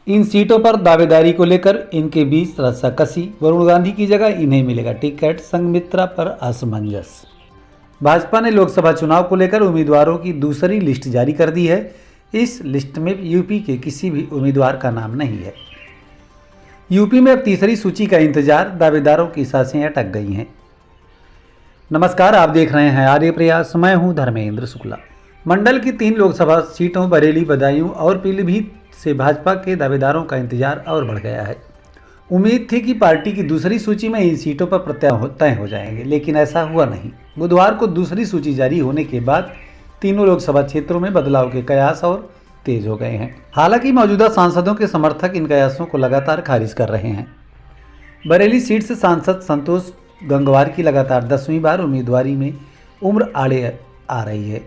इन सीटों पर दावेदारी को लेकर इनके बीच रस्साकसी। वरुण गांधी की जगह इन्हें मिलेगा टिकट, संघमित्रा पर असमंजस। भाजपा ने लोकसभा चुनाव को लेकर उम्मीदवारों की दूसरी लिस्ट जारी कर दी है। इस लिस्ट में यूपी के किसी भी उम्मीदवार का नाम नहीं है। यूपी में अब तीसरी सूची का इंतजार, दावेदारों की सांसें अटक गई हैं। नमस्कार, आप देख रहे हैं आर्य प्रयास। मैं हूं धर्मेंद्र शुक्ला। मंडल की 3 लोकसभा सीटों बरेली, बदायूं और पीलीभीत से भाजपा के दावेदारों का इंतजार और बढ़ गया है। उम्मीद थी कि पार्टी की दूसरी सूची में इन सीटों पर प्रत्याशी तय हो जाएंगे, लेकिन ऐसा हुआ नहीं। बुधवार को दूसरी सूची जारी होने के बाद तीनों लोकसभा क्षेत्रों में बदलाव के कयास और तेज हो गए हैं। हालांकि मौजूदा सांसदों के समर्थक इन कयासों को लगातार खारिज कर रहे हैं। बरेली सीट से सांसद संतोष गंगवार की लगातार 10वीं बार उम्मीदवारी में उम्र आड़े आ रही है।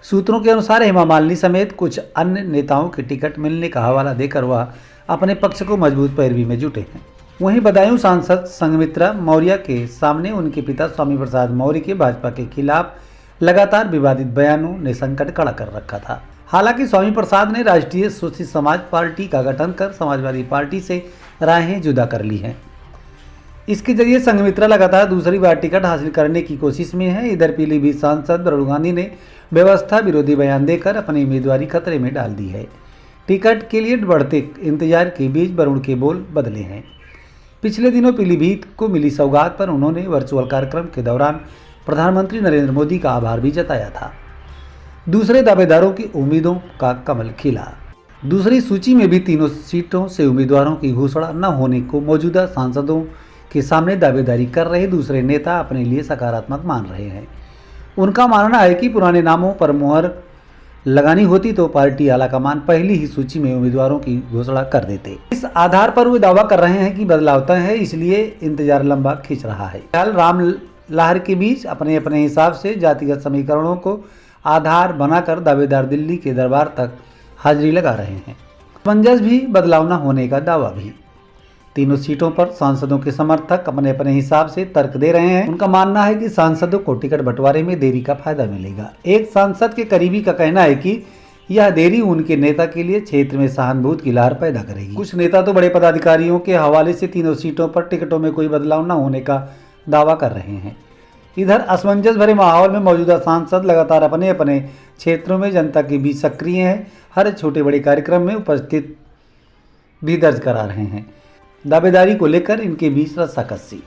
सूत्रों के अनुसार हेमा मालिनी समेत कुछ अन्य नेताओं के टिकट मिलने का हवाला देकर वह अपने पक्ष को मजबूत पैरवी में जुटे हैं। वहीं बदायूं सांसद संघमित्रा मौर्य के सामने उनके पिता स्वामी प्रसाद मौर्य के भाजपा के खिलाफ लगातार विवादित बयानों ने संकट खड़ा कर रखा था। हालांकि स्वामी प्रसाद ने राष्ट्रीय शोषित समाज पार्टी का गठन कर समाजवादी पार्टी से राहें जुदा कर ली हैं। इसके जरिए संघमित्रा लगातार दूसरी बार टिकट हासिल करने की कोशिश में है। इधर पीलीभीत सांसद वरुण गांधी ने व्यवस्था विरोधी बयान देकर अपनी उम्मीदवारी खतरे में डाल दी है। टिकट के लिए बढ़ते इंतजार के बीच वरुण के बोल बदले हैं। पिछले दिनों पीलीभीत को मिली सौगात पर उन्होंने वर्चुअल कार्यक्रम के दौरान प्रधानमंत्री नरेंद्र मोदी का आभार भी जताया था। दूसरे दावेदारों की उम्मीदों का कमल खिला। दूसरी सूची में भी तीनों सीटों से उम्मीदवारों की घोषणा न होने को मौजूदा सांसदों के सामने दावेदारी कर रहे दूसरे नेता अपने लिए सकारात्मक मान रहे हैं। उनका मानना है कि पुराने नामों पर मुहर लगानी होती तो पार्टी आलाकमान पहली ही सूची में उम्मीदवारों की घोषणा कर देते। इस आधार पर वे दावा कर रहे हैं कि बदलाव तय है, इसलिए इंतजार लंबा खींच रहा है। फिलहाल राम लहर के बीच अपने अपने हिसाब से जातिगत समीकरणों को आधार बनाकर दावेदार दिल्ली के दरबार तक हाजिरी लगा रहे हैं। असमंजस भी, बदलाव न होने का दावा भी। तीनों सीटों पर सांसदों के समर्थक अपने अपने हिसाब से तर्क दे रहे हैं। उनका मानना है कि सांसदों को टिकट बंटवारे में देरी का फायदा मिलेगा। एक सांसद के करीबी का कहना है कि यह देरी उनके नेता के लिए क्षेत्र में सहानुभूति की लहर पैदा करेगी। कुछ नेता तो बड़े पदाधिकारियों के हवाले से तीनों सीटों पर टिकटों में कोई बदलाव न होने का दावा कर रहे हैं। इधर असमंजस भरे माहौल में मौजूदा सांसद लगातार अपने अपने क्षेत्रों में जनता के बीच सक्रिय हैं। हर छोटे बड़े कार्यक्रम में उपस्थित भी दर्ज करा रहे हैं। दावेदारी को लेकर इनके बीच रस्साकसी।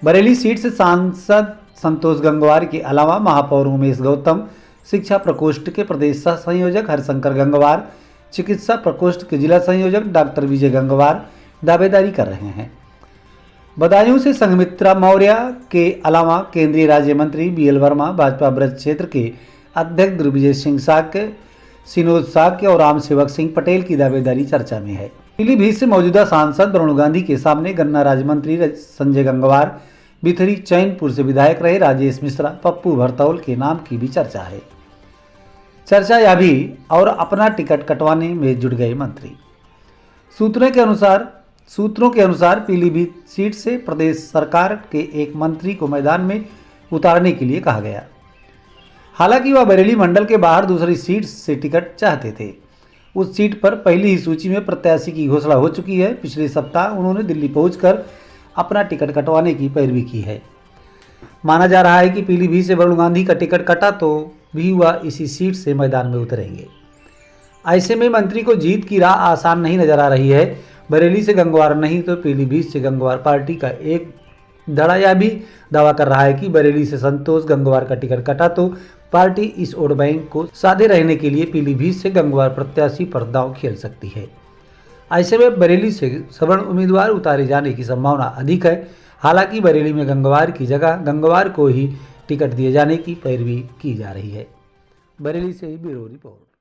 बरेली सीट से सांसद संतोष गंगवार के अलावा महापौर उमेश गौतम, शिक्षा प्रकोष्ठ के प्रदेश सह संयोजक हरिशंकर गंगवार, चिकित्सा प्रकोष्ठ के जिला संयोजक डॉक्टर विजय गंगवार दावेदारी कर रहे हैं। बदायूं से संघमित्रा मौर्य के अलावा केंद्रीय राज्य मंत्री BL वर्मा, भाजपा ब्रज क्षेत्र के अध्यक्ष दिग्विजय सिंह साक्य, सिनोज साक्य और राम सेवक सिंह पटेल की दावेदारी चर्चा में है। पीलीभीत से मौजूदा सांसद वरुण गांधी के सामने गन्ना राज्य मंत्री संजय गंगवार, बिथरी चैनपुर से विधायक रहे राजेश मिश्रा, पप्पू भरतौल के नाम की भी चर्चा है। चर्चा यह भी और अपना टिकट कटवाने में जुट गए मंत्री। सूत्रों के अनुसार पीलीभीत सीट से प्रदेश सरकार के एक मंत्री को मैदान में उतारने के लिए कहा गया। हालांकि वह बरेली मंडल के बाहर दूसरी सीट से टिकट चाहते थे। उस सीट पर पहली ही सूची में प्रत्याशी की घोषणा हो चुकी है। पिछले सप्ताह उन्होंने दिल्ली पहुंचकर अपना टिकट कटवाने की पैरवी की है। माना जा रहा है कि पीलीभीत से वरुण गांधी का टिकट कटा तो भी वह इसी सीट से मैदान में उतरेंगे। ऐसे में मंत्री को जीत की राह आसान नहीं नजर आ रही है। बरेली से गंगवार नहीं तो पीलीभीत से गंगवार पार्टी का एक धड़ा यह भी दावा कर रहा है कि बरेली से संतोष गंगवार का टिकट कटा तो पार्टी इस वोट बैंक को साधे रहने के लिए पीलीभीत से गंगवार प्रत्याशी पर दांव खेल सकती है। ऐसे में बरेली से सवर्ण उम्मीदवार उतारे जाने की संभावना अधिक है। हालांकि बरेली में गंगवार की जगह गंगवार को ही टिकट दिए जाने की पैरवी की जा रही है। बरेली से ब्यूरो रिपोर्ट।